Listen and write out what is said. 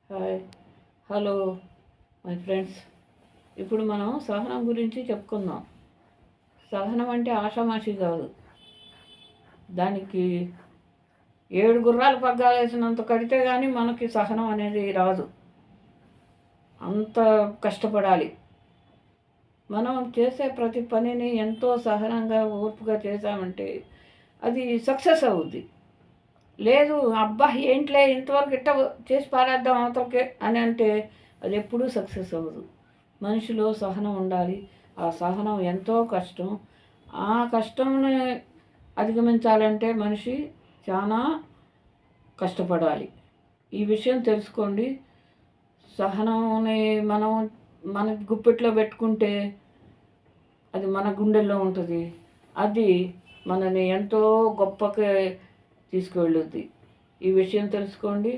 Hi, hello my friends. ఇప్పుడు మనం సహనం గురించి చెప్పుకుందాం. సహనం అంటే ఆషామాషి కాదు. దానికి 7 గుర్రాలు పగ్గాలు వేసినంత కడితే కానీ మనకి సహనం అనేది రాదు. అంత కష్టపడాలి. మనం చేసే ప్రతి పనిని ఎంతో సహనంగా ఓర్పుగా చేసామంటే అది సక్సెస్ అవుద్ది. లేదు అబ్బా ఏంట్లే ఇంతవరకు ఇట్ట చేసి పారేద్దాం అవతలకే అని అంటే అది ఎప్పుడూ సక్సెస్ అవ్వదు. మనిషిలో సహనం ఉండాలి. ఆ సహనం ఎంతో కష్టం. ఆ కష్టంని అధిగమించాలంటే మనిషి చాలా కష్టపడాలి. ఈ విషయం తెలుసుకోండి. సహనంని మనం మన గుప్పెట్లో పెట్టుకుంటే అది మన గుండెల్లో ఉంటుంది. అది మనని ఎంతో గొప్పకి తీసుకువెళ్ళుద్ది. ఈ విషయం తెలుసుకోండి.